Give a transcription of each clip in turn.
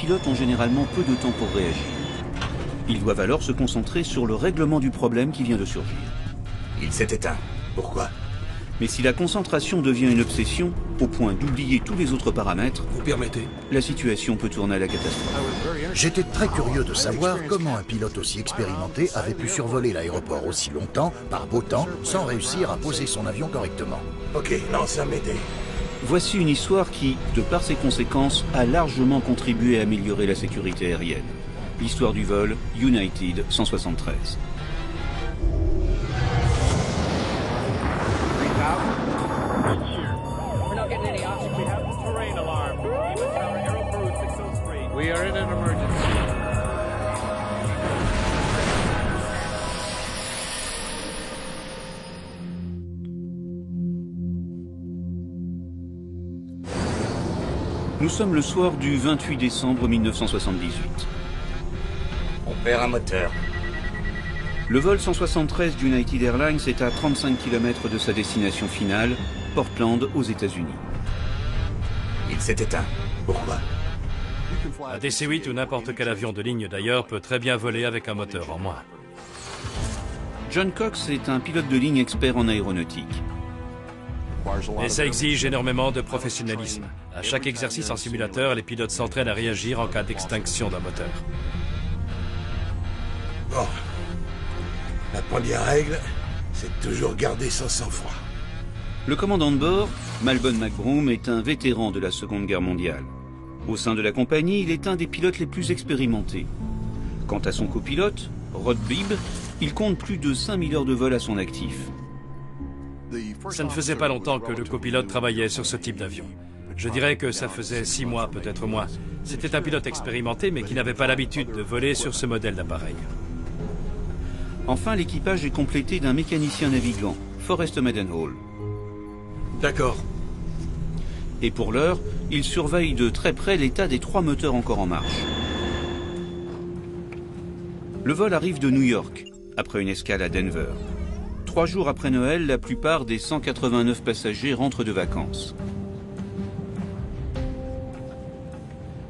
pilotes ont généralement peu de temps pour réagir. Ils doivent alors se concentrer sur le règlement du problème qui vient de surgir. Il s'est éteint. Pourquoi? Mais si la concentration devient une obsession, au point d'oublier tous les autres paramètres, Vous permettez? la situation peut tourner à la catastrophe. J'étais très curieux de savoir comment un pilote aussi expérimenté avait pu survoler l'aéroport aussi longtemps, par beau temps, sans réussir à poser son avion correctement. Ok, lance un Médée. Voici une histoire qui, de par ses conséquences, a largement contribué à améliorer la sécurité aérienne. L'histoire du vol United 173. We are in an emergency. Nous sommes le soir du 28 décembre 1978. On perd un moteur. Le vol 173 d'United Airlines est à 35 km de sa destination finale, Portland, aux États-Unis. Il s'est éteint. Pourquoi? Un DC-8 ou n'importe quel avion de ligne d'ailleurs peut très bien voler avec un moteur en moins. John Cox est un pilote de ligne expert en aéronautique. Et ça exige énormément de professionnalisme. À chaque exercice en simulateur, les pilotes s'entraînent à réagir en cas d'extinction d'un moteur. Bon. La première règle, c'est de toujours garder son sang-froid. Le commandant de bord, Malbon McBroom, est un vétéran de la Seconde Guerre mondiale. Au sein de la compagnie, il est un des pilotes les plus expérimentés. Quant à son copilote, Rod Bibb, il compte plus de 5000 heures de vol à son actif. Ça ne faisait pas longtemps que le copilote travaillait sur ce type d'avion. Je dirais que ça faisait 6 mois, peut-être moins. C'était un pilote expérimenté, mais qui n'avait pas l'habitude de voler sur ce modèle d'appareil. Enfin, l'équipage est complété d'un mécanicien navigant, Forrest Mendenhall. D'accord. Et pour l'heure, il surveille de très près l'état des 3 moteurs encore en marche. Le vol arrive de New York, après une escale à Denver. 3 jours après Noël, la plupart des 189 passagers rentrent de vacances.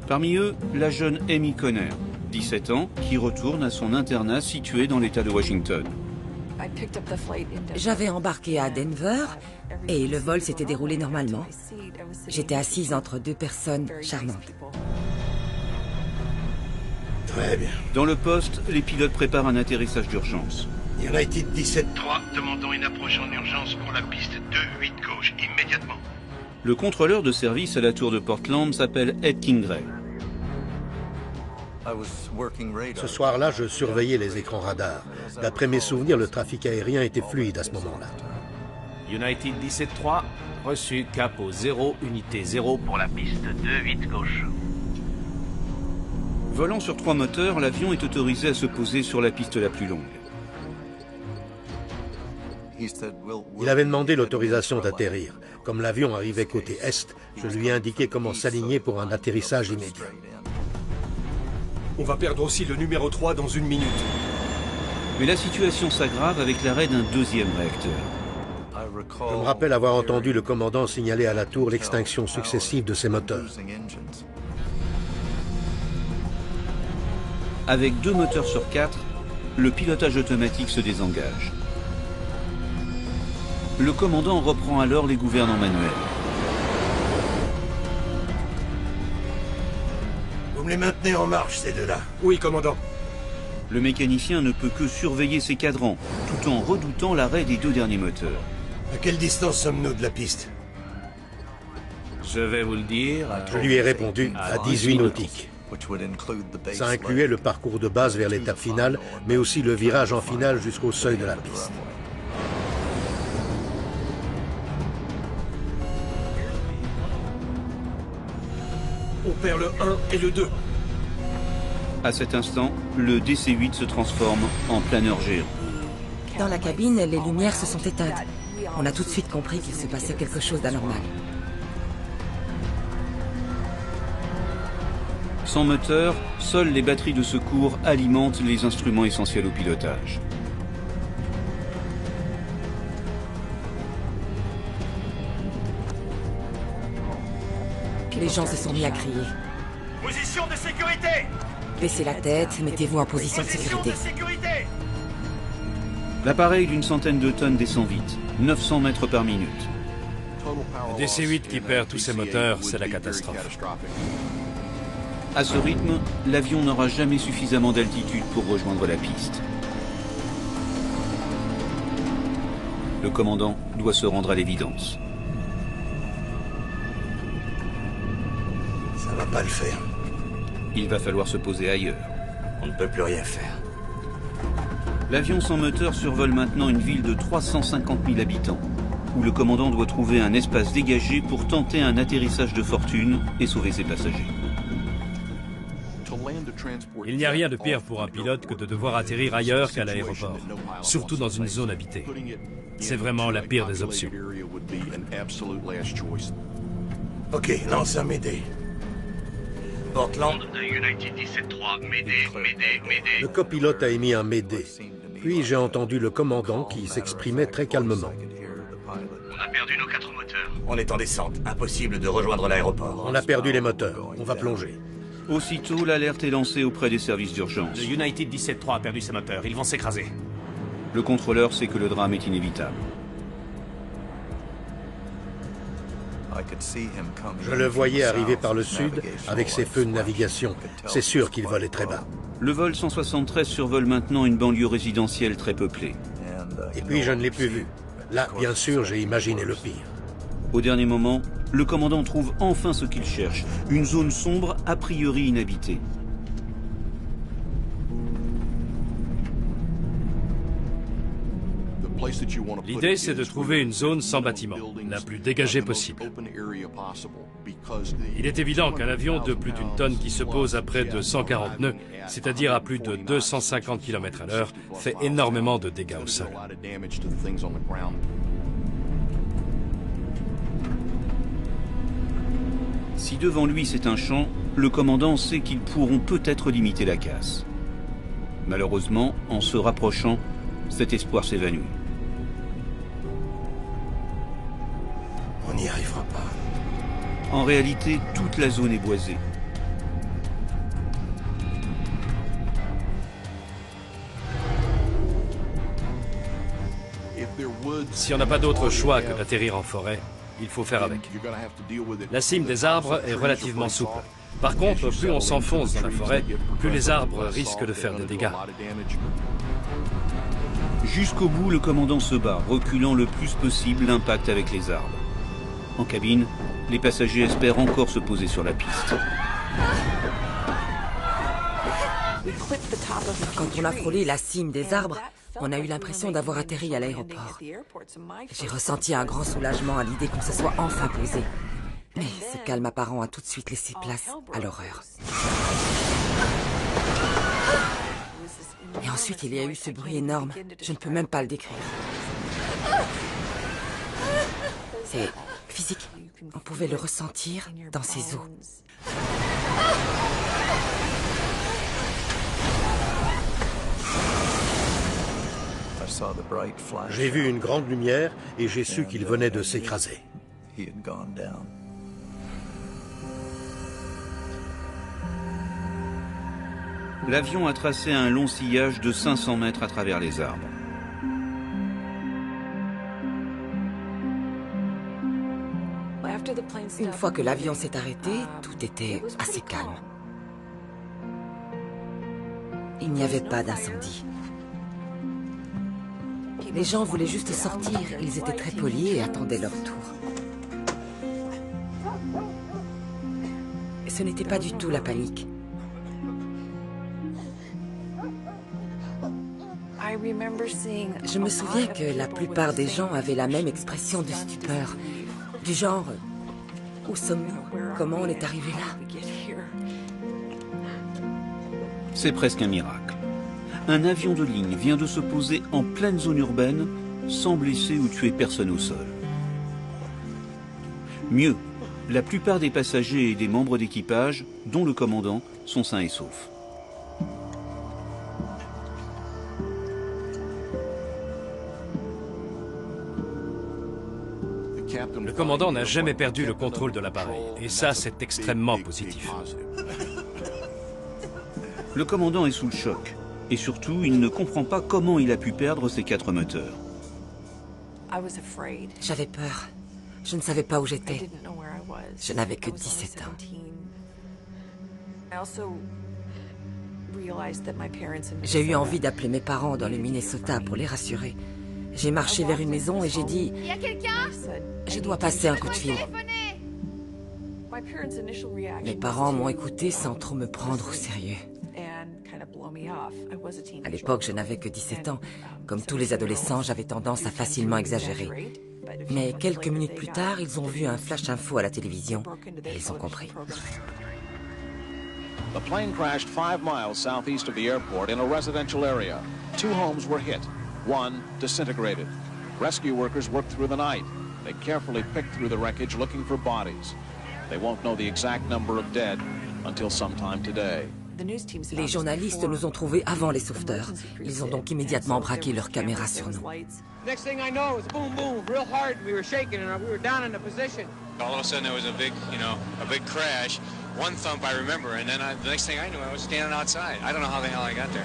Parmi eux, la jeune Amy Conner, 17 ans, qui retourne à son internat situé dans l'État de Washington. J'avais embarqué à Denver et le vol s'était déroulé normalement. J'étais assise entre 2 personnes charmantes. Très bien. Dans le poste, les pilotes préparent un atterrissage d'urgence. United 17-3. Demandons une approche en urgence pour la piste 2-8 gauche, immédiatement. Le contrôleur de service à la tour de Portland s'appelle Ed Kingray. Ce soir-là, je surveillais les écrans radars. D'après mes souvenirs, le trafic aérien était fluide à ce moment-là. United 17-3, reçu, capot 0, unité 0 pour la piste 2-8 gauche. Volant sur 3 moteurs, l'avion est autorisé à se poser sur la piste la plus longue. Il avait demandé l'autorisation d'atterrir. Comme l'avion arrivait côté est, je lui ai indiqué comment s'aligner pour un atterrissage immédiat. On va perdre aussi le numéro 3 dans 1 minute. Mais la situation s'aggrave avec l'arrêt d'un 2e réacteur. Je me rappelle avoir entendu le commandant signaler à la tour l'extinction successive de ses moteurs. Avec 2 moteurs sur 4, le pilotage automatique se désengage. Le commandant reprend alors les gouvernements manuels. Vous me les maintenez en marche, ces deux-là. Oui, commandant. Le mécanicien ne peut que surveiller ses cadrans, tout en redoutant l'arrêt des 2 derniers moteurs. À quelle distance sommes-nous de la piste? Je vais vous le dire. Je lui ai répondu à 18 nautiques. Ça incluait le parcours de base vers l'étape finale, mais aussi le virage en finale jusqu'au seuil de la piste. On perd le 1 et le 2. À cet instant, le DC-8 se transforme en planeur géant. Dans la cabine, les lumières se sont éteintes. On a tout de suite compris qu'il se passait quelque chose d'anormal. Sans moteur, seules les batteries de secours alimentent les instruments essentiels au pilotage. Les gens se sont mis à crier. Position de sécurité. sécurité! Baissez la tête, mettez-vous en position de sécurité. L'appareil d'une centaine de tonnes descend vite, 900 mètres par minute. Le DC-8 qui perd tous ses moteurs, c'est la catastrophe. À ce rythme, l'avion n'aura jamais suffisamment d'altitude pour rejoindre la piste. Le commandant doit se rendre à l'évidence. Ça va pas le faire. Il va falloir se poser ailleurs. On ne peut plus rien faire. L'avion sans moteur survole maintenant une ville de 350 000 habitants, où le commandant doit trouver un espace dégagé pour tenter un atterrissage de fortune et sauver ses passagers. Il n'y a rien de pire pour un pilote que de devoir atterrir ailleurs qu'à l'aéroport, surtout dans une zone habitée. C'est vraiment la pire des options. Ok, lance un Mayday. Portland de United 17-3, Mayday. Le copilote a émis un Mayday. Puis j'ai entendu le commandant qui s'exprimait très calmement. On a perdu nos 4 moteurs. On est en descente. Impossible de rejoindre l'aéroport. On a perdu les moteurs. On va plonger. Aussitôt, l'alerte est lancée auprès des services d'urgence. Le United 17-3 a perdu ses moteurs. Ils vont s'écraser. Le contrôleur sait que le drame est inévitable. Je le voyais arriver par le sud avec ses feux de navigation. C'est sûr qu'il volait très bas. Le vol 173 survole maintenant une banlieue résidentielle très peuplée. Et puis je ne l'ai plus vu. Là, bien sûr, j'ai imaginé le pire. Au dernier moment, le commandant trouve enfin ce qu'il cherche, une zone sombre a priori inhabitée. L'idée, c'est de trouver une zone sans bâtiment, la plus dégagée possible. Il est évident qu'un avion de plus d'une tonne qui se pose à près de 140 nœuds, c'est-à-dire à plus de 250 km/h, fait énormément de dégâts au sol. Si devant lui c'est un champ, le commandant sait qu'ils pourront peut-être limiter la casse. Malheureusement, en se rapprochant, cet espoir s'évanouit. On n'y arrivera pas. En réalité, toute la zone est boisée. Si on n'a pas d'autre choix que d'atterrir en forêt, il faut faire avec. La cime des arbres est relativement souple. Par contre, plus on s'enfonce dans la forêt, plus les arbres risquent de faire des dégâts. Jusqu'au bout, le commandant se bat, reculant le plus possible l'impact avec les arbres. En cabine, les passagers espèrent encore se poser sur la piste. Quand on a frôlé la cime des arbres, on a eu l'impression d'avoir atterri à l'aéroport. J'ai ressenti un grand soulagement à l'idée qu'on se soit enfin posé. Mais ce calme apparent a tout de suite laissé place à l'horreur. Et ensuite, il y a eu ce bruit énorme. Je ne peux même pas le décrire. C'est physique. On pouvait le ressentir dans ses os. J'ai vu une grande lumière et j'ai su qu'il venait de s'écraser. L'avion a tracé un long sillage de 500 mètres à travers les arbres. Une fois que l'avion s'est arrêté, tout était assez calme. Il n'y avait pas d'incendie. Les gens voulaient juste sortir. Ils étaient très polis et attendaient leur tour. Et ce n'était pas du tout la panique. Je me souviens que la plupart des gens avaient la même expression de stupeur. Du genre, où sommes-nous? Comment on est arrivé là? C'est presque un miracle. Un avion de ligne vient de se poser en pleine zone urbaine, sans blesser ou tuer personne au sol. Mieux, la plupart des passagers et des membres d'équipage, dont le commandant, sont sains et saufs. Le commandant n'a jamais perdu le contrôle de l'appareil, et ça, c'est extrêmement positif. Le commandant est sous le choc. Et surtout, il ne comprend pas comment il a pu perdre ses 4 moteurs. J'avais peur. Je ne savais pas où j'étais. Je n'avais que 17 ans. J'ai eu envie d'appeler mes parents dans le Minnesota pour les rassurer. J'ai marché vers une maison et j'ai dit... Il y a quelqu'un? Je dois passer un coup de fil. Téléphonez. Mes parents m'ont écouté sans trop me prendre au sérieux. À l'époque, je n'avais que 17 ans. Comme tous les adolescents, j'avais tendance à facilement exagérer. Mais quelques minutes plus tard, ils ont vu un flash info à la télévision et ils ont compris. The plane crashed 5 miles southeast of the airport in a residential area. 2 homes were hit. 1 disintegrated. Rescue workers worked through the night. They carefully picked through the wreckage looking for bodies. They won't know the exact number of dead until sometime today. Les journalistes nous ont trouvés avant les sauveteurs. Ils ont donc immédiatement braqué leurs caméras sur nous. Next thing I know, it was boom, boom, real hard. We were shaking and we were down in a position. All of a sudden, there was a big crash. One thump, I remember, and then the next thing I knew, I was standing outside. I don't know how the hell I got there.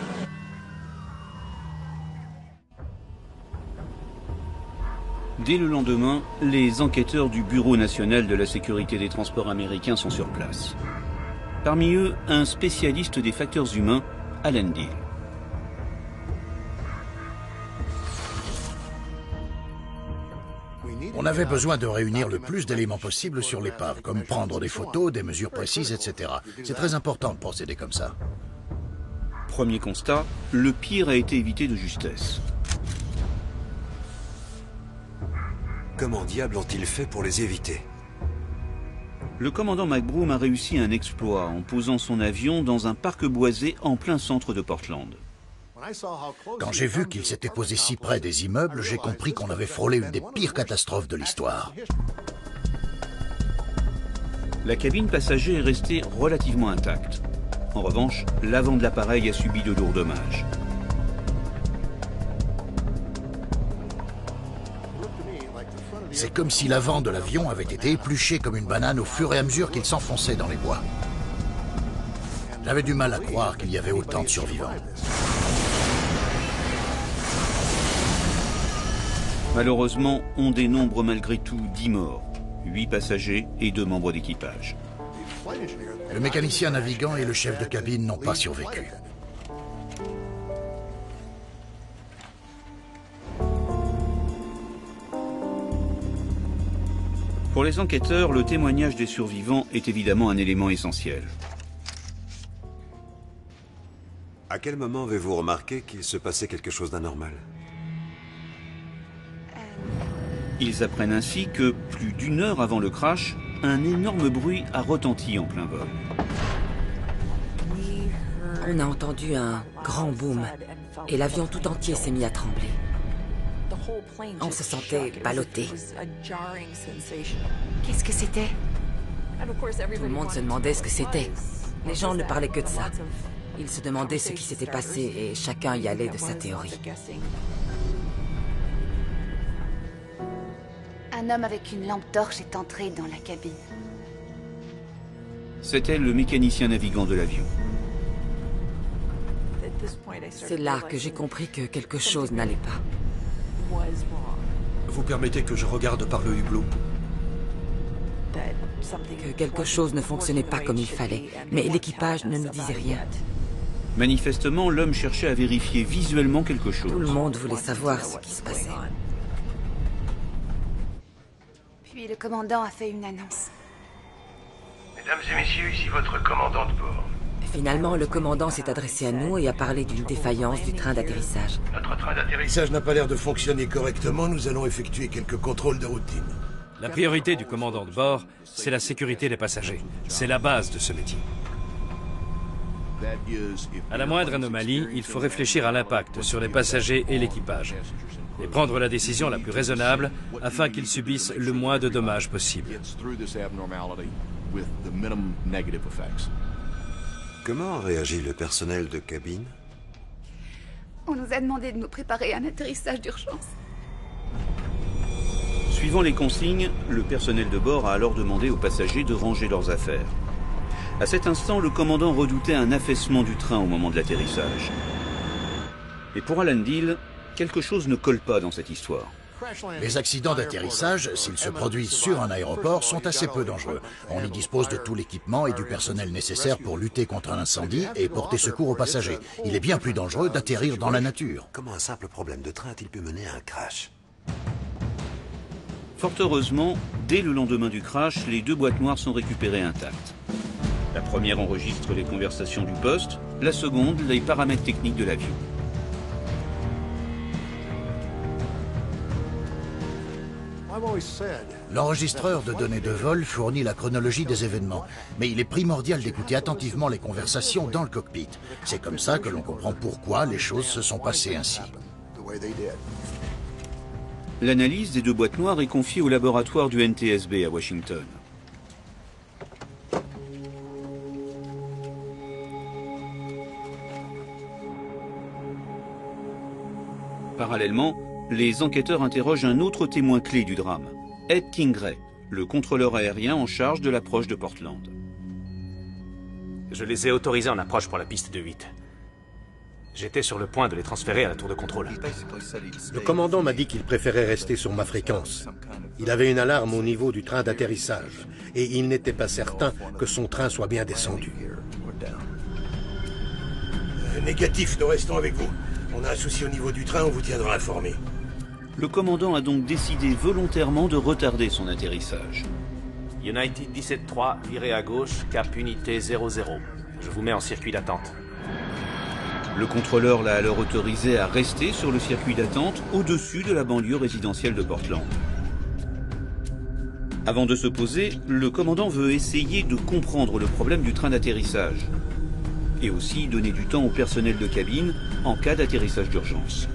Dès le lendemain, les enquêteurs du Bureau national de la sécurité des transports américains sont sur place. Parmi eux, un spécialiste des facteurs humains, Alan Deal. On avait besoin de réunir le plus d'éléments possible sur l'épave, comme prendre des photos, des mesures précises, etc. C'est très important de procéder comme ça. Premier constat, le pire a été évité de justesse. Comment diable ont-ils fait pour les éviter? Le commandant McBroom a réussi un exploit en posant son avion dans un parc boisé en plein centre de Portland. Quand j'ai vu qu'il s'était posé si près des immeubles, j'ai compris qu'on avait frôlé une des pires catastrophes de l'histoire. La cabine passager est restée relativement intacte. En revanche, l'avant de l'appareil a subi de lourds dommages. C'est comme si l'avant de l'avion avait été épluché comme une banane au fur et à mesure qu'il s'enfonçait dans les bois. J'avais du mal à croire qu'il y avait autant de survivants. Malheureusement, on dénombre malgré tout 10 morts, 8 passagers et 2 membres d'équipage. Le mécanicien navigant et le chef de cabine n'ont pas survécu. Pour les enquêteurs, le témoignage des survivants est évidemment un élément essentiel. À quel moment avez-vous remarqué qu'il se passait quelque chose d'anormal? Ils apprennent ainsi que, plus d'1 heure avant le crash, un énorme bruit a retenti en plein vol. On a entendu un grand boom et l'avion tout entier s'est mis à trembler. On se sentait ballotté. Qu'est-ce que c'était? Tout le monde se demandait ce que c'était. Les gens ne parlaient que de ça. Ils se demandaient ce qui s'était passé et chacun y allait de sa théorie. Un homme avec une lampe torche est entré dans la cabine. C'était le mécanicien navigant de l'avion. C'est là que j'ai compris que quelque chose n'allait pas. Vous permettez que je regarde par le hublot? Que quelque chose ne fonctionnait pas comme il fallait, mais l'équipage ne nous disait rien. Manifestement, l'homme cherchait à vérifier visuellement quelque chose. Tout le monde voulait savoir ce qui se passait. Puis le commandant a fait une annonce. Mesdames et messieurs, ici votre commandant de bord. Finalement, le commandant s'est adressé à nous et a parlé d'une défaillance du train d'atterrissage. Notre train d'atterrissage L'atterrissage n'a pas l'air de fonctionner correctement. Nous allons effectuer quelques contrôles de routine. La priorité du commandant de bord, c'est la sécurité des passagers. C'est la base de ce métier. À la moindre anomalie, il faut réfléchir à l'impact sur les passagers et l'équipage et prendre la décision la plus raisonnable afin qu'ils subissent le moins de dommages possible. Comment a réagi le personnel de cabine? On nous a demandé de nous préparer à un atterrissage d'urgence. Suivant les consignes, le personnel de bord a alors demandé aux passagers de ranger leurs affaires. À cet instant, le commandant redoutait un affaissement du train au moment de l'atterrissage. Et pour Alan Deal, quelque chose ne colle pas dans cette histoire. Les accidents d'atterrissage, s'ils se produisent sur un aéroport, sont assez peu dangereux. On y dispose de tout l'équipement et du personnel nécessaire pour lutter contre un incendie et porter secours aux passagers. Il est bien plus dangereux d'atterrir dans la nature. Comment un simple problème de train a-t-il pu mener à un crash? Fort heureusement, dès le lendemain du crash, les 2 boîtes noires sont récupérées intactes. La première enregistre les conversations du poste, la seconde, les paramètres techniques de l'avion. L'enregistreur de données de vol fournit la chronologie des événements, mais il est primordial d'écouter attentivement les conversations dans le cockpit. C'est comme ça que l'on comprend pourquoi les choses se sont passées ainsi. L'analyse des 2 boîtes noires est confiée au laboratoire du NTSB à Washington. Parallèlement, les enquêteurs interrogent un autre témoin clé du drame, Ed Kingray, le contrôleur aérien en charge de l'approche de Portland. Je les ai autorisés en approche pour la piste de 8. J'étais sur le point de les transférer à la tour de contrôle. Le commandant m'a dit qu'il préférait rester sur ma fréquence. Il avait une alarme au niveau du train d'atterrissage et il n'était pas certain que son train soit bien descendu. Négatif, nous restons avec vous. On a un souci au niveau du train, on vous tiendra informé. Le commandant a donc décidé volontairement de retarder son atterrissage. United 17-3, virez à gauche, cap unité 00. Je vous mets en circuit d'attente. Le contrôleur l'a alors autorisé à rester sur le circuit d'attente au-dessus de la banlieue résidentielle de Portland. Avant de se poser, le commandant veut essayer de comprendre le problème du train d'atterrissage et aussi donner du temps au personnel de cabine en cas d'atterrissage d'urgence.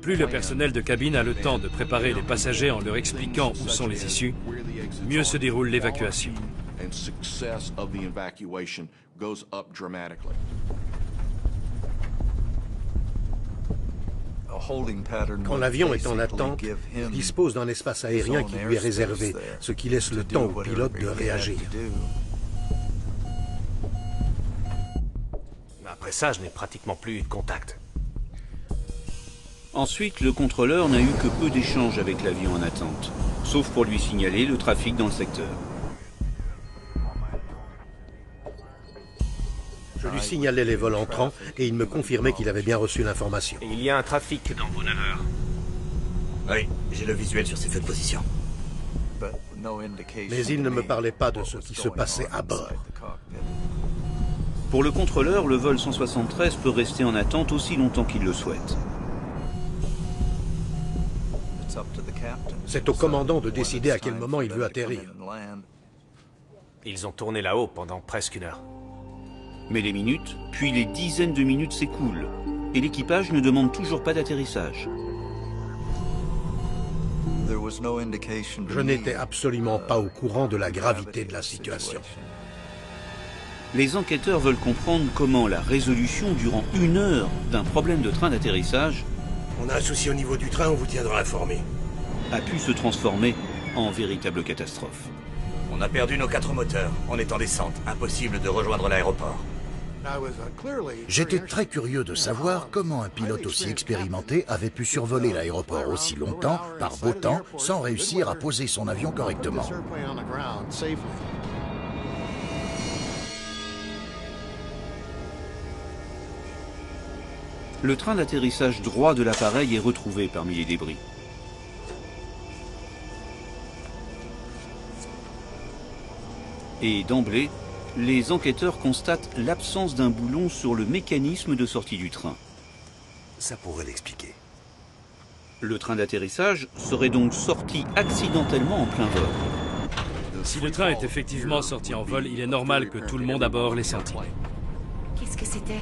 Plus le personnel de cabine a le temps de préparer les passagers en leur expliquant où sont les issues, mieux se déroule l'évacuation. Quand l'avion est en attente, il dispose d'un espace aérien qui lui est réservé, ce qui laisse le temps au pilote de réagir. Après ça, je n'ai pratiquement plus eu de contact. Ensuite, le contrôleur n'a eu que peu d'échanges avec l'avion en attente, sauf pour lui signaler le trafic dans le secteur. Je lui signalais les vols entrants et il me confirmait qu'il avait bien reçu l'information. Et il y a un trafic dans vos 9 heures. Oui, j'ai le visuel sur ces feux de position. Mais il ne me parlait pas de ce qui se passait à bord. Pour le contrôleur, le vol 173 peut rester en attente aussi longtemps qu'il le souhaite. C'est au commandant de décider à quel moment il veut atterrir. Ils ont tourné là-haut pendant presque 1 heure. Mais les minutes, puis les dizaines de minutes s'écoulent, et l'équipage ne demande toujours pas d'atterrissage. Je n'étais absolument pas au courant de la gravité de la situation. Les enquêteurs veulent comprendre comment la résolution durant 1 heure d'un problème de train d'atterrissage, on a un souci au niveau du train, on vous tiendra informé, a pu se transformer en véritable catastrophe. On a perdu nos 4 moteurs. On est en descente. Impossible de rejoindre l'aéroport. J'étais très curieux de savoir comment un pilote aussi expérimenté avait pu survoler l'aéroport aussi longtemps, par beau temps, sans réussir à poser son avion correctement. Le train d'atterrissage droit de l'appareil est retrouvé parmi les débris. Et d'emblée, les enquêteurs constatent l'absence d'un boulon sur le mécanisme de sortie du train. Ça pourrait l'expliquer. Le train d'atterrissage serait donc sorti accidentellement en plein vol. Si le train est effectivement sorti en vol, il est normal que tout le monde à bord l'ait senti. Qu'est-ce que c'était?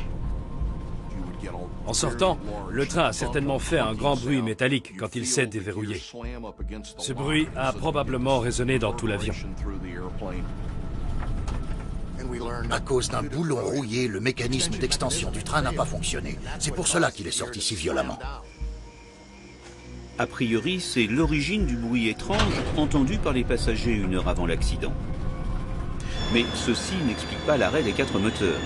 En sortant, le train a certainement fait un grand bruit métallique quand il s'est déverrouillé. Ce bruit a probablement résonné dans tout l'avion. À cause d'un boulon rouillé, le mécanisme d'extension du train n'a pas fonctionné. C'est pour cela qu'il est sorti si violemment. A priori, c'est l'origine du bruit étrange entendu par les passagers 1 heure avant l'accident. Mais ceci n'explique pas l'arrêt des 4 moteurs.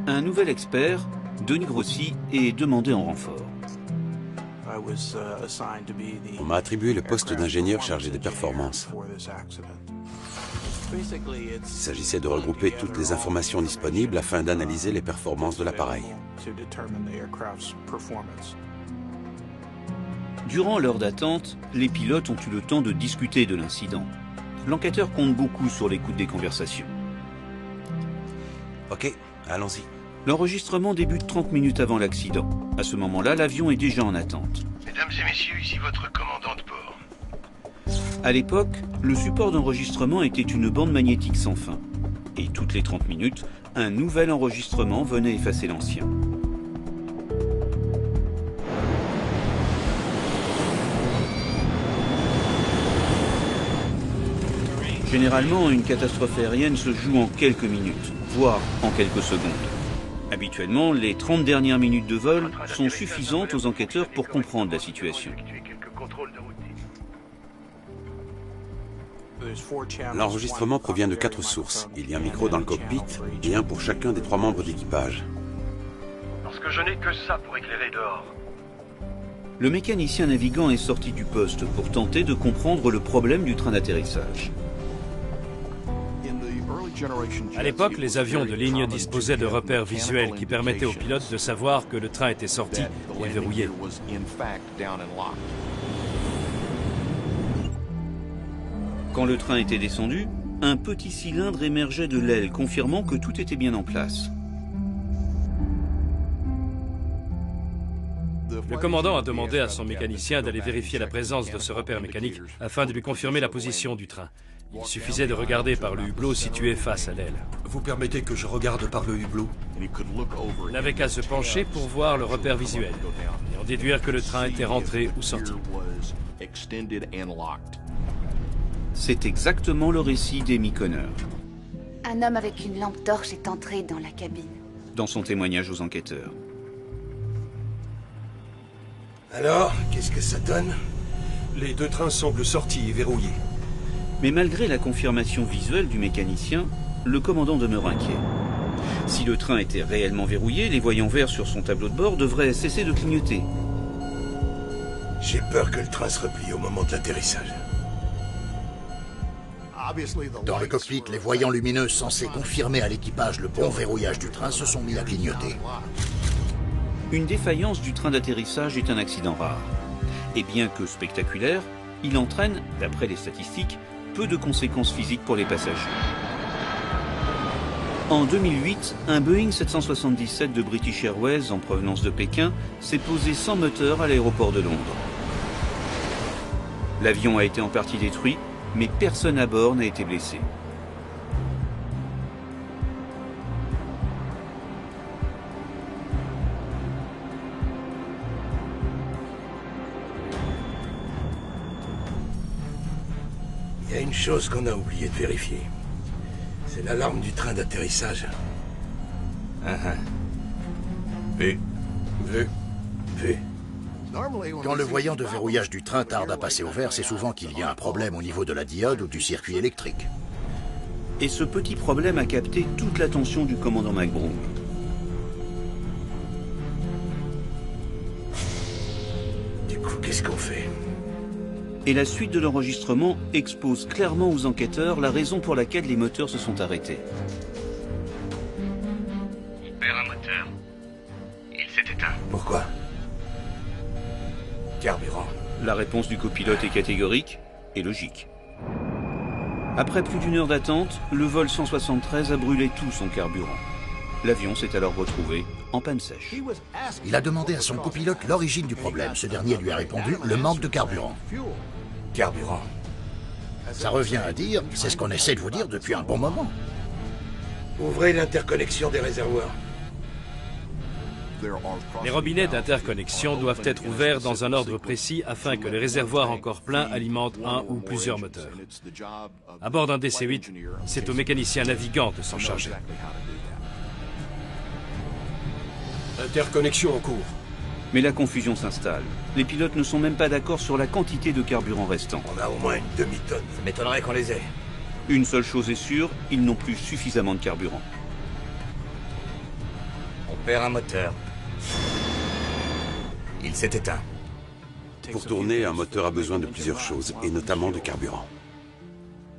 Un nouvel expert, Denis Grossi, est demandé en renfort. On m'a attribué le poste d'ingénieur chargé des performances. Il s'agissait de regrouper toutes les informations disponibles afin d'analyser les performances de l'appareil. Durant l'heure d'attente, les pilotes ont eu le temps de discuter de l'incident. L'enquêteur compte beaucoup sur l'écoute des conversations. Ok, allons-y. L'enregistrement débute 30 minutes avant l'accident. À ce moment-là, l'avion est déjà en attente. Mesdames et messieurs, ici votre commandant de bord. À l'époque, le support d'enregistrement était une bande magnétique sans fin. Et toutes les 30 minutes, un nouvel enregistrement venait effacer l'ancien. Généralement, une catastrophe aérienne se joue en quelques minutes, voire en quelques secondes. Habituellement, les 30 dernières minutes de vol sont suffisantes aux enquêteurs pour comprendre la situation. L'enregistrement provient de 4 sources. Il y a un micro dans le cockpit et un pour chacun des 3 membres d'équipage. Parce que je n'ai que ça pour éclairer dehors. Le mécanicien navigant est sorti du poste pour tenter de comprendre le problème du train d'atterrissage. À l'époque, les avions de ligne disposaient de repères visuels qui permettaient aux pilotes de savoir que le train était sorti et verrouillé. Quand le train était descendu, un petit cylindre émergeait de l'aile, confirmant que tout était bien en place. Le commandant a demandé à son mécanicien d'aller vérifier la présence de ce repère mécanique afin de lui confirmer la position du train. Il suffisait de regarder par le hublot situé face à l'aile. Vous permettez que je regarde par le hublot? Il n'avait qu'à se pencher pour voir le repère visuel et en déduire que le train était rentré ou sorti. C'est exactement le récit d'Amy Connor. Un homme avec une lampe torche est entré dans la cabine. Dans son témoignage aux enquêteurs. Alors, qu'est-ce que ça donne? Les 2 trains semblent sortis et verrouillés. Mais malgré la confirmation visuelle du mécanicien, le commandant demeure inquiet. Si le train était réellement verrouillé, les voyants verts sur son tableau de bord devraient cesser de clignoter. J'ai peur que le train se replie au moment de l'atterrissage. Dans le cockpit, les voyants lumineux censés confirmer à l'équipage le bon verrouillage du train se sont mis à clignoter. Une défaillance du train d'atterrissage est un accident rare. Et bien que spectaculaire, il entraîne, d'après les statistiques, peu de conséquences physiques pour les passagers. En 2008, un Boeing 777 de British Airways en provenance de Pékin s'est posé sans moteur à l'aéroport de Londres. L'avion a été en partie détruit, mais personne à bord n'a été blessé. Il y a une chose qu'on a oublié de vérifier. C'est l'alarme du train d'atterrissage. V. Quand le voyant de verrouillage du train tarde à passer au vert, c'est souvent qu'il y a un problème au niveau de la diode ou du circuit électrique. Et ce petit problème a capté toute l'attention du commandant McBroom. Du coup, qu'est-ce qu'on fait? Et la suite de l'enregistrement expose clairement aux enquêteurs la raison pour laquelle les moteurs se sont arrêtés. On perd un moteur. Il s'est éteint. Pourquoi? Carburant. La réponse du copilote est catégorique et logique. Après plus d'1 heure d'attente, le vol 173 a brûlé tout son carburant. L'avion s'est alors retrouvé en panne sèche. Il a demandé à son copilote l'origine du problème. Ce dernier lui a répondu, le manque de carburant. Carburant. Ça revient à dire, c'est ce qu'on essaie de vous dire depuis un bon moment. Ouvrez l'interconnexion des réservoirs. Les robinets d'interconnexion doivent être ouverts dans un ordre précis afin que les réservoirs encore pleins alimentent un ou plusieurs moteurs. À bord d'un DC-8, c'est au mécanicien navigant de s'en charger. Interconnexion en cours. Mais la confusion s'installe. Les pilotes ne sont même pas d'accord sur la quantité de carburant restant. On a au moins une demi-tonne. Ça m'étonnerait qu'on les ait. Une seule chose est sûre, ils n'ont plus suffisamment de carburant. On perd un moteur. Il s'est éteint. Pour tourner, un moteur a besoin de plusieurs choses, et notamment de carburant.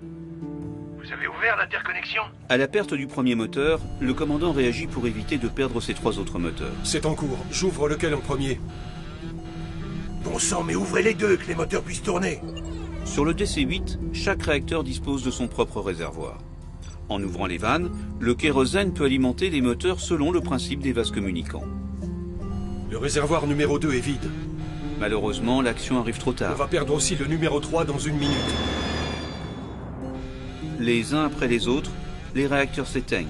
Vous avez ouvert l'interconnexion? À la perte du premier moteur, le commandant réagit pour éviter de perdre ses 3 autres moteurs. C'est en cours. J'ouvre lequel en premier? Bon sang, mais ouvrez les deux, que les moteurs puissent tourner. Sur le DC-8, chaque réacteur dispose de son propre réservoir. En ouvrant les vannes, le kérosène peut alimenter les moteurs selon le principe des vases communicants. Le réservoir numéro 2 est vide. Malheureusement, l'action arrive trop On tard. va perdre aussi le numéro 3 dans 1 minute. Les uns après les autres, les réacteurs s'éteignent.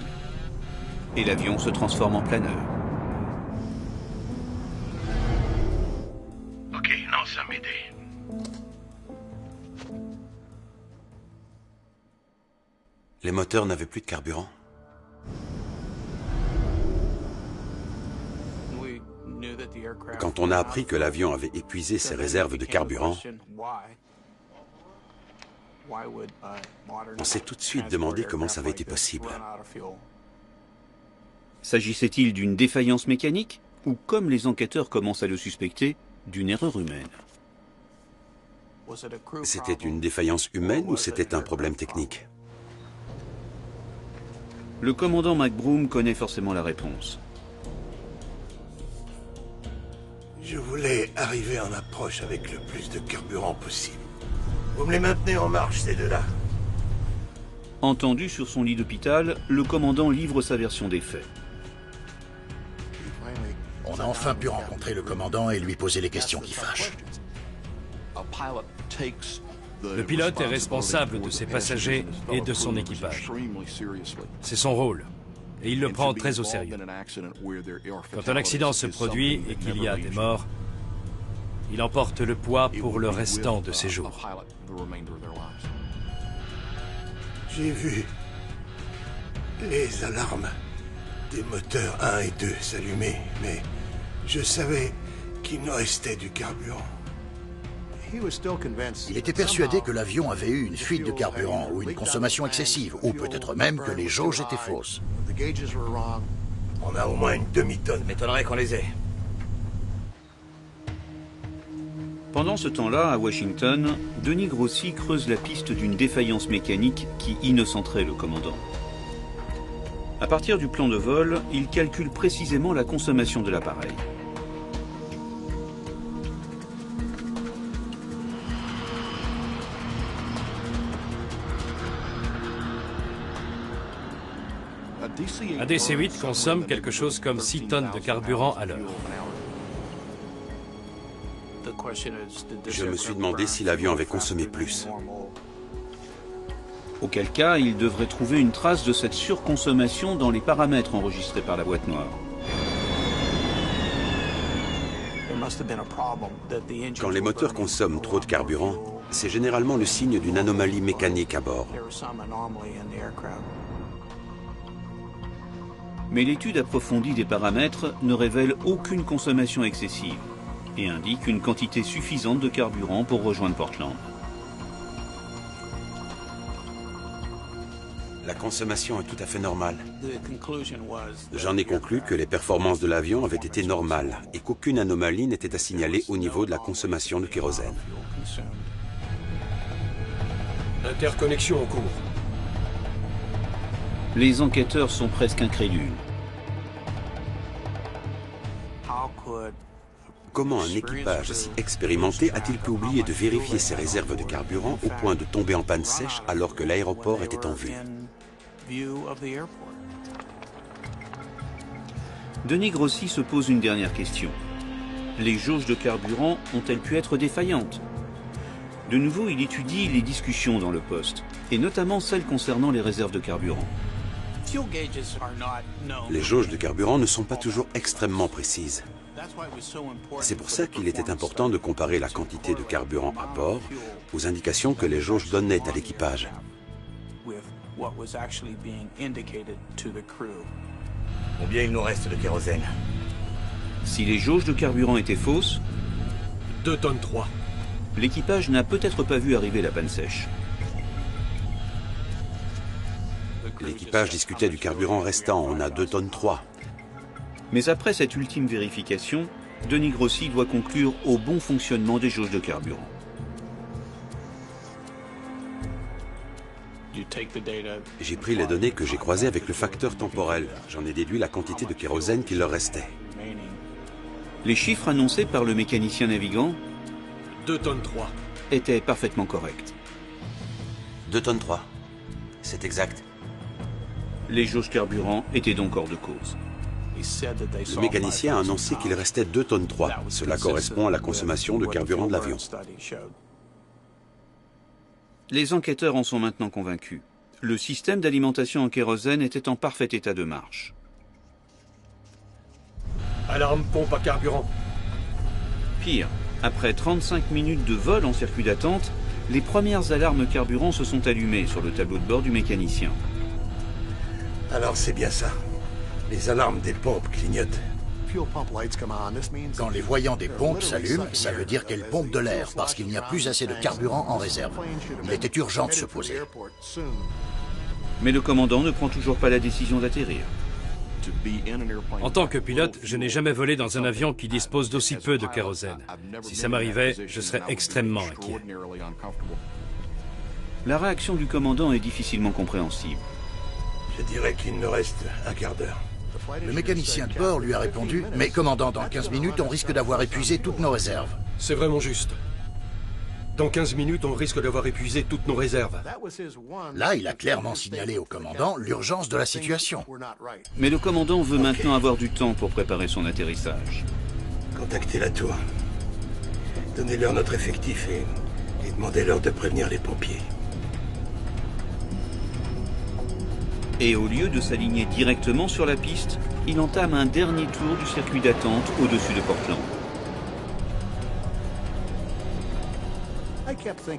Et l'avion se transforme en planeur. Ok, lance un m'aider. Les moteurs n'avaient plus de carburant. Quand on a appris que l'avion avait épuisé ses réserves de carburant, on s'est tout de suite demandé comment ça avait été possible. S'agissait-il d'une défaillance mécanique ou, comme les enquêteurs commencent à le suspecter, d'une erreur humaine? C'était une défaillance humaine ou c'était un problème technique? Le commandant McBroom connaît forcément la réponse. Je voulais arriver en approche avec le plus de carburant possible. Vous me les maintenez en marche, ces deux-là. Entendu sur son lit d'hôpital, le commandant livre sa version des faits. On a enfin pu rencontrer le commandant et lui poser les questions qui fâchent. Le pilote est responsable de ses passagers et de son équipage. C'est son rôle, et il le prend très au sérieux. Quand un accident se produit et qu'il y a des morts, il en porte le poids pour le restant de ses jours. J'ai vu les alarmes des moteurs 1 et 2 s'allumer, mais je savais qu'il nous restait du carburant. Il était persuadé que l'avion avait eu une fuite de carburant ou une consommation excessive, ou peut-être même que les jauges étaient fausses. On a au moins une demi-tonne. M'étonnerait qu'on les ait. Pendant ce temps-là, à Washington, Denis Grossi creuse la piste d'une défaillance mécanique qui innocenterait le commandant. À partir du plan de vol, il calcule précisément la consommation de l'appareil. Un DC-8 consomme quelque chose comme 6 tonnes de carburant à l'heure. Je me suis demandé si l'avion avait consommé plus. Auquel cas, il devrait trouver une trace de cette surconsommation dans les paramètres enregistrés par la boîte noire. Quand les moteurs consomment trop de carburant, c'est généralement le signe d'une anomalie mécanique à bord. Mais l'étude approfondie des paramètres ne révèle aucune consommation excessive et indique une quantité suffisante de carburant pour rejoindre Portland. La consommation est tout à fait normale. J'en ai conclu que les performances de l'avion avaient été normales et qu'aucune anomalie n'était à signaler au niveau de la consommation de kérosène. Interconnexion en cours. Les enquêteurs sont presque incrédules. Comment un équipage si expérimenté a-t-il pu oublier de vérifier ses réserves de carburant au point de tomber en panne sèche alors que l'aéroport était en vue? Denis Grossi se pose une dernière question. Les jauges de carburant ont-elles pu être défaillantes? De nouveau, il étudie les discussions dans le poste, et notamment celles concernant les réserves de carburant. Les jauges de carburant ne sont pas toujours extrêmement précises. C'est pour ça qu'il était important de comparer la quantité de carburant à bord aux indications que les jauges donnaient à l'équipage. Combien il nous reste de kérosène? Si les jauges de carburant étaient fausses, 2 tonnes 3. L'équipage n'a peut-être pas vu arriver la panne sèche. L'équipage discutait du carburant restant, on a 2 tonnes 3. Mais après cette ultime vérification, Denis Grossi doit conclure au bon fonctionnement des jauges de carburant. J'ai pris les données que j'ai croisées avec le facteur temporel. J'en ai déduit la quantité de kérosène qu'il leur restait. Les chiffres annoncés par le mécanicien navigant 2 tonnes 3. étaient parfaitement corrects. 2 tonnes 3. C'est exact. Les jauges carburant étaient donc hors de cause. Le mécanicien a annoncé qu'il restait 2 tonnes 3. Cela correspond à la consommation de carburant de l'avion. Les enquêteurs en sont maintenant convaincus. Le système d'alimentation en kérosène était en parfait état de marche. Alarme pompe à carburant. Pire, après 35 minutes de vol en circuit d'attente, les premières alarmes carburant se sont allumées sur le tableau de bord du mécanicien. Alors c'est bien ça. Les alarmes des pompes clignotent. Quand les voyants des pompes s'allument, ça veut dire qu'elles pompent de l'air, parce qu'il n'y a plus assez de carburant en réserve. Il était urgent de se poser. Mais le commandant ne prend toujours pas la décision d'atterrir. En tant que pilote, je n'ai jamais volé dans un avion qui dispose d'aussi peu de kérosène. Si ça m'arrivait, je serais extrêmement inquiet. La réaction du commandant est difficilement compréhensible. Je dirais qu'il nous reste un quart d'heure. Le mécanicien de bord lui a répondu « Mais commandant, dans 15 minutes, on risque d'avoir épuisé toutes nos réserves. » C'est vraiment juste. Dans 15 minutes, on risque d'avoir épuisé toutes nos réserves. Là, il a clairement signalé au commandant l'urgence de la situation. Mais le commandant veut maintenant avoir du temps pour préparer son atterrissage. Contactez la tour. Donnez-leur notre effectif et demandez-leur de prévenir les pompiers. Et au lieu de s'aligner directement sur la piste, il entame un dernier tour du circuit d'attente au-dessus de Portland.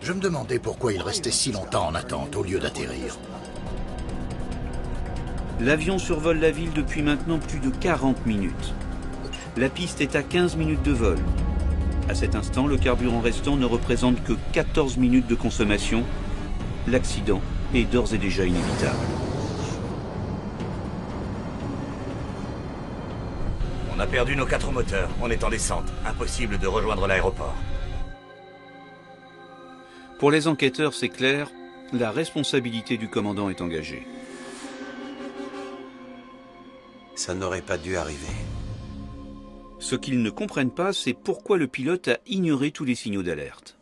Je me demandais pourquoi il restait si longtemps en attente au lieu d'atterrir. L'avion survole la ville depuis maintenant plus de 40 minutes. La piste est à 15 minutes de vol. À cet instant, le carburant restant ne représente que 14 minutes de consommation. L'accident est d'ores et déjà inévitable. On a perdu nos 4 moteurs. On est en descente. Impossible de rejoindre l'aéroport. Pour les enquêteurs, c'est clair, la responsabilité du commandant est engagée. Ça n'aurait pas dû arriver. Ce qu'ils ne comprennent pas, c'est pourquoi le pilote a ignoré tous les signaux d'alerte.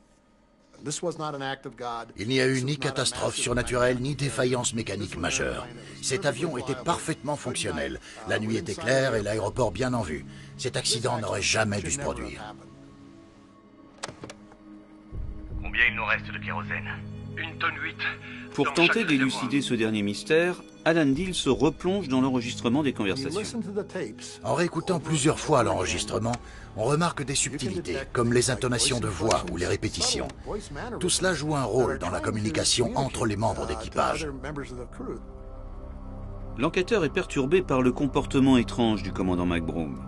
Il n'y a eu ni catastrophe surnaturelle, ni défaillance mécanique majeure. Cet avion était parfaitement fonctionnel. La nuit était claire et l'aéroport bien en vue. Cet accident n'aurait jamais dû se produire. Combien il nous reste de kérosène? 1 tonne 8. Pour tenter d'élucider ce dernier mystère, Alan Deal se replonge dans l'enregistrement des conversations. En réécoutant plusieurs fois l'enregistrement, on remarque des subtilités, comme les intonations de voix ou les répétitions. Tout cela joue un rôle dans la communication entre les membres d'équipage. L'enquêteur est perturbé par le comportement étrange du commandant McBroom.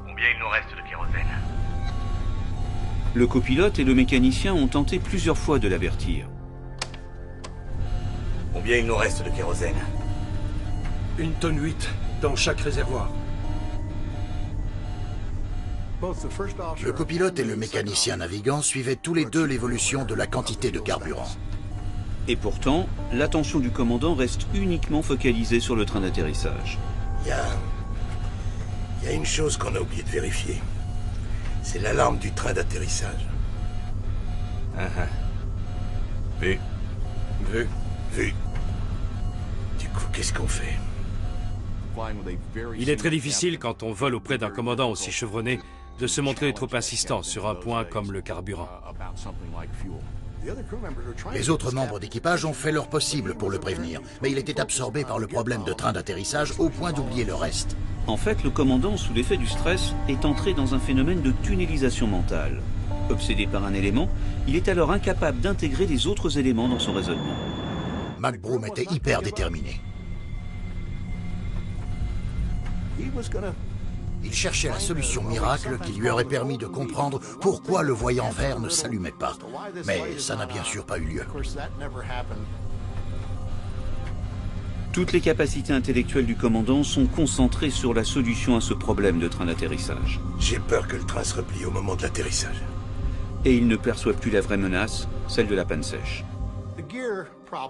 Combien il nous reste de kérosène? Le copilote et le mécanicien ont tenté plusieurs fois de l'avertir. Combien il nous reste de kérosène? 1 tonne 8 dans chaque réservoir. Le copilote et le mécanicien navigant suivaient tous les deux l'évolution de la quantité de carburant. Et pourtant, l'attention du commandant reste uniquement focalisée sur le train d'atterrissage. Il y a une chose qu'on a oublié de vérifier. C'est l'alarme du train d'atterrissage. Vu. Du coup, qu'est-ce qu'on fait? Il est très difficile, quand on vole auprès d'un commandant aussi chevronné, de se montrer trop insistant sur un point comme le carburant. Les autres membres d'équipage ont fait leur possible pour le prévenir, mais il était absorbé par le problème de train d'atterrissage au point d'oublier le reste. En fait, le commandant, sous l'effet du stress, est entré dans un phénomène de tunnelisation mentale. Obsédé par un élément, il est alors incapable d'intégrer les autres éléments dans son raisonnement. McBroom était hyper déterminé. Il cherchait la solution miracle qui lui aurait permis de comprendre pourquoi le voyant vert ne s'allumait pas. Mais ça n'a bien sûr pas eu lieu. Toutes les capacités intellectuelles du commandant sont concentrées sur la solution à ce problème de train d'atterrissage. J'ai peur que le train se replie au moment de l'atterrissage. Et il ne perçoit plus la vraie menace, celle de la panne sèche.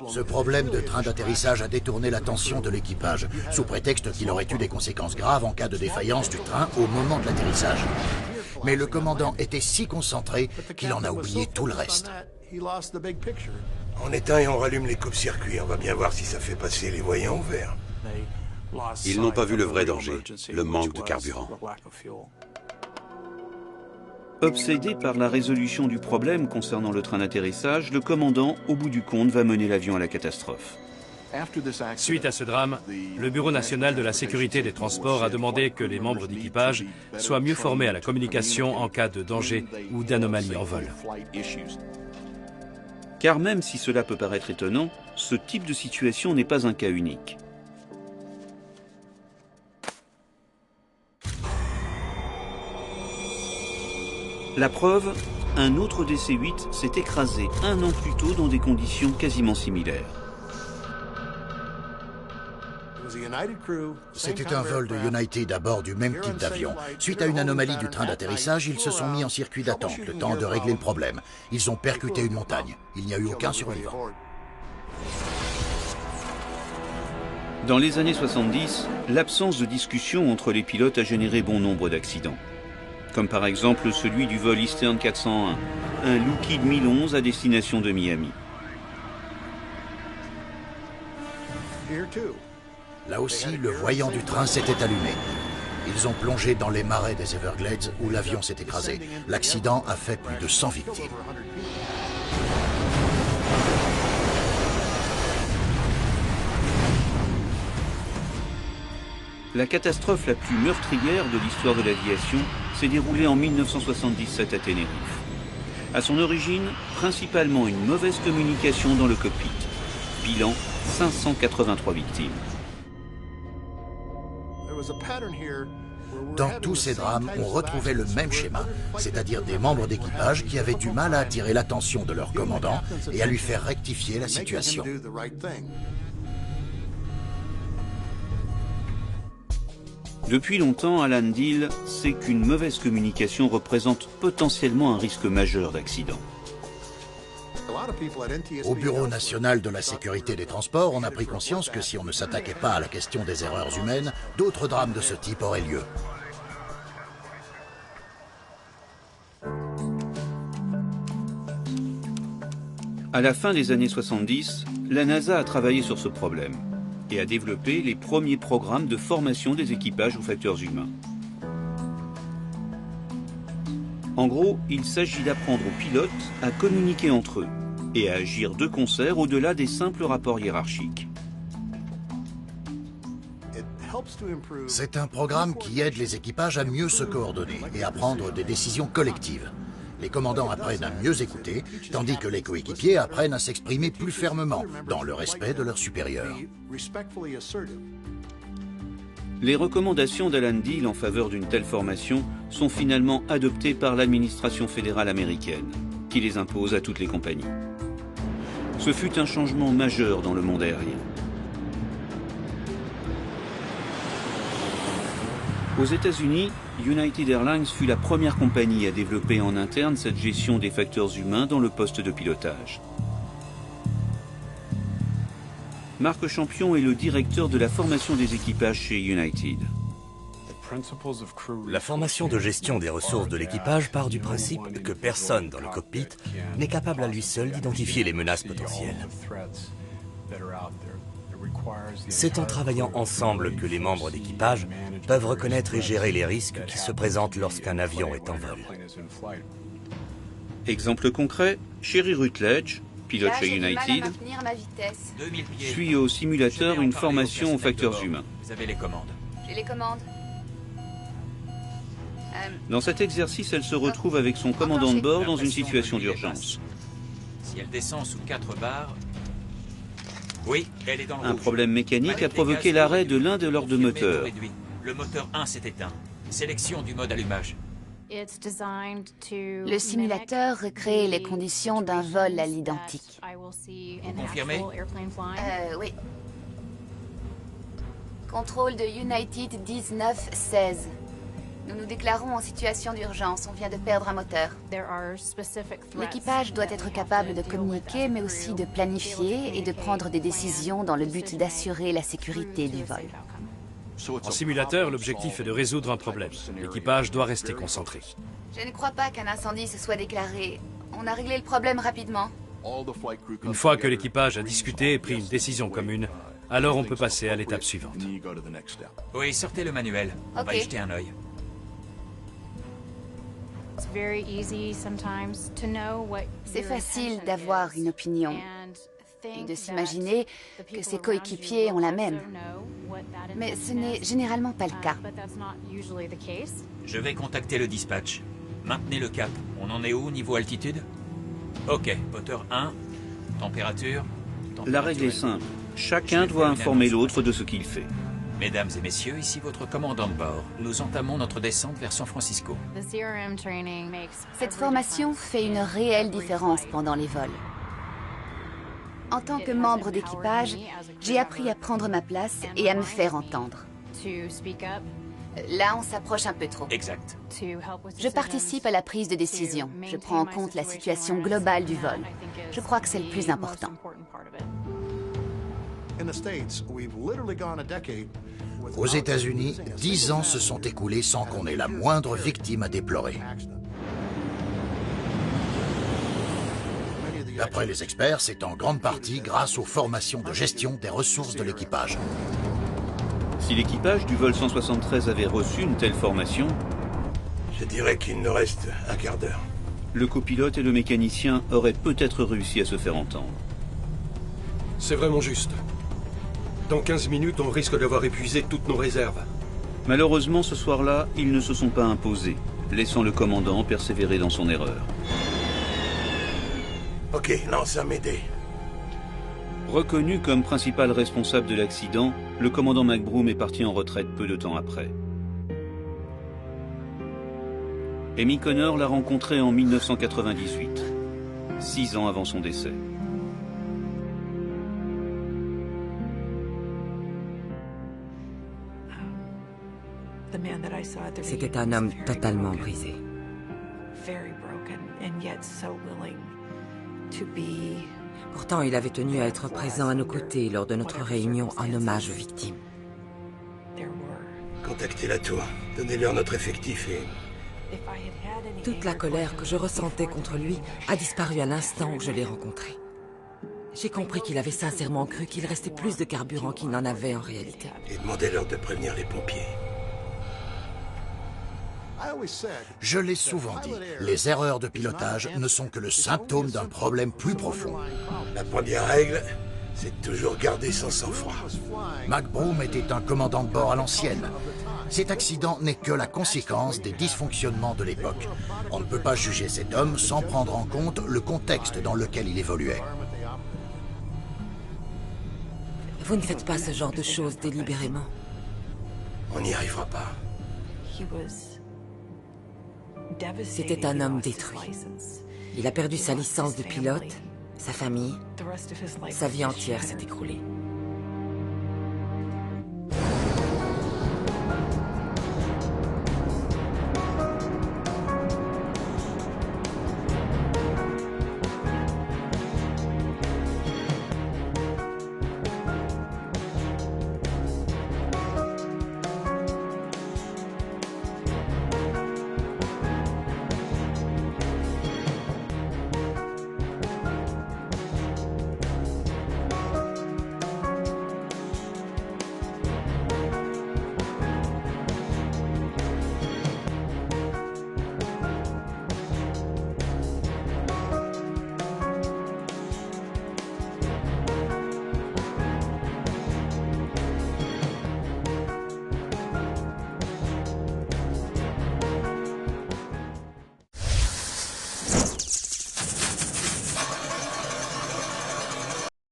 Ce problème de train d'atterrissage a détourné l'attention de l'équipage, sous prétexte qu'il aurait eu des conséquences graves en cas de défaillance du train au moment de l'atterrissage. Mais le commandant était si concentré qu'il en a oublié tout le reste. On éteint et on rallume les coupes-circuits. On va bien voir si ça fait passer les voyants au vert. Ils n'ont pas vu le vrai danger, le manque de carburant. Obsédé par la résolution du problème concernant le train d'atterrissage, le commandant, au bout du compte, va mener l'avion à la catastrophe. Suite à ce drame, le Bureau national de la sécurité des transports a demandé que les membres d'équipage soient mieux formés à la communication en cas de danger ou d'anomalie en vol. Car même si cela peut paraître étonnant, ce type de situation n'est pas un cas unique. La preuve, un autre DC-8 s'est écrasé un an plus tôt dans des conditions quasiment similaires. C'était un vol de United à bord du même type d'avion. Suite à une anomalie du train d'atterrissage, ils se sont mis en circuit d'attente, le temps de régler le problème. Ils ont percuté une montagne. Il n'y a eu aucun survivant. Dans les années 70, l'absence de discussion entre les pilotes a généré bon nombre d'accidents. Comme par exemple celui du vol Eastern 401, un Lockheed 1011 à destination de Miami. Là aussi, le voyant du train s'était allumé. Ils ont plongé dans les marais des Everglades où l'avion s'est écrasé. L'accident a fait plus de 100 victimes. La catastrophe la plus meurtrière de l'histoire de l'aviation s'est déroulée en 1977 à Tenerife. À son origine, principalement une mauvaise communication dans le cockpit. Bilan, 583 victimes. Dans tous ces drames, on retrouvait le même schéma, c'est-à-dire des membres d'équipage qui avaient du mal à attirer l'attention de leur commandant et à lui faire rectifier la situation. Depuis longtemps, Alan Diehl sait qu'une mauvaise communication représente potentiellement un risque majeur d'accident. Au Bureau national de la sécurité des transports, on a pris conscience que si on ne s'attaquait pas à la question des erreurs humaines, d'autres drames de ce type auraient lieu. À la fin des années 70, la NASA a travaillé sur ce problème et a développé les premiers programmes de formation des équipages aux facteurs humains. En gros, il s'agit d'apprendre aux pilotes à communiquer entre eux et à agir de concert au-delà des simples rapports hiérarchiques. C'est un programme qui aide les équipages à mieux se coordonner et à prendre des décisions collectives. Les commandants apprennent à mieux écouter, tandis que les coéquipiers apprennent à s'exprimer plus fermement, dans le respect de leurs supérieurs. Les recommandations d'Alan Diehl en faveur d'une telle formation sont finalement adoptées par l'administration fédérale américaine, qui les impose à toutes les compagnies. Ce fut un changement majeur dans le monde aérien. Aux États-Unis, United Airlines fut la première compagnie à développer en interne cette gestion des facteurs humains dans le poste de pilotage. Marc Champion est le directeur de la formation des équipages chez United. La formation de gestion des ressources de l'équipage part du principe que personne dans le cockpit n'est capable à lui seul d'identifier les menaces potentielles. C'est en travaillant ensemble que les membres d'équipage peuvent reconnaître et gérer les risques qui se présentent lorsqu'un avion est en vol. Exemple concret, Sherry Rutledge, pilote Là, chez j'ai du mal à United, maintenir ma vitesse. 2000 pieds. suit au simulateur Je vais en une parler au formation aux personnel de facteurs bord. humains. Vous avez les commandes. J'ai les commandes. Dans cet exercice, elle se retrouve avec son commandant de bord dans une situation d'urgence. Si elle descend sous 4 barres... Oui, elle est dans le Un rouge. problème mécanique Mallette a provoqué des gaz l'arrêt de l'un de leurs deux confirmé moteurs. pour réduit. Le moteur 1 s'est éteint. Sélection du mode allumage. Le simulateur recrée les conditions d'un vol à l'identique. Vous confirmez? Oui. Contrôle de United 1916. Nous nous déclarons en situation d'urgence. On vient de perdre un moteur. L'équipage doit être capable de communiquer, mais aussi de planifier et de prendre des décisions dans le but d'assurer la sécurité du vol. En simulateur, l'objectif est de résoudre un problème. L'équipage doit rester concentré. Je ne crois pas qu'un incendie se soit déclaré. On a réglé le problème rapidement. Une fois que l'équipage a discuté et pris une décision commune, alors on peut passer à l'étape suivante. Oui, sortez le manuel. On va y jeter un œil. C'est facile d'avoir une opinion et de s'imaginer que ses coéquipiers ont la même. Mais ce n'est généralement pas le cas. Je vais contacter le dispatch. Maintenez le cap. On en est où niveau altitude? Ok, moteur 1, température... La règle est simple. Chacun doit informer l'autre de ce qu'il fait. Mesdames et messieurs, ici votre commandant de bord. Nous entamons notre descente vers San Francisco. Cette formation fait une réelle différence pendant les vols. En tant que membre d'équipage, j'ai appris à prendre ma place et à me faire entendre. Là, on s'approche un peu trop. Exact. Je participe à la prise de décision. Je prends en compte la situation globale du vol. Je crois que c'est le plus important. Aux États-Unis, 10 ans se sont écoulés sans qu'on ait la moindre victime à déplorer. D'après les experts, c'est en grande partie grâce aux formations de gestion des ressources de l'équipage. Si l'équipage du vol 173 avait reçu une telle formation, je dirais qu'il nous reste un quart d'heure. Le copilote et le mécanicien auraient peut-être réussi à se faire entendre. C'est vraiment juste. Dans 15 minutes, on risque d'avoir épuisé toutes nos réserves. Malheureusement, ce soir-là, ils ne se sont pas imposés, laissant le commandant persévérer dans son erreur. Ok, lance un Médée. Reconnu comme principal responsable de l'accident, le commandant McBroom est parti en retraite peu de temps après. Amy Connor l'a rencontré en 1998, 6 ans avant son décès. C'était un homme totalement brisé. Pourtant, il avait tenu à être présent à nos côtés lors de notre réunion en hommage aux victimes. Contactez la tour, donnez-leur notre effectif et... Toute la colère que je ressentais contre lui a disparu à l'instant où je l'ai rencontré. J'ai compris qu'il avait sincèrement cru qu'il restait plus de carburant qu'il n'en avait en réalité. Et demandez-leur de prévenir les pompiers. Je l'ai souvent dit, les erreurs de pilotage ne sont que le symptôme d'un problème plus profond. La première règle, c'est de toujours garder son sang-froid. McBroom était un commandant de bord à l'ancienne. Cet accident n'est que la conséquence des dysfonctionnements de l'époque. On ne peut pas juger cet homme sans prendre en compte le contexte dans lequel il évoluait. Vous ne faites pas ce genre de choses délibérément. On n'y arrivera pas. C'était un homme détruit. Il a perdu sa licence de pilote, sa famille, sa vie entière s'est écroulée.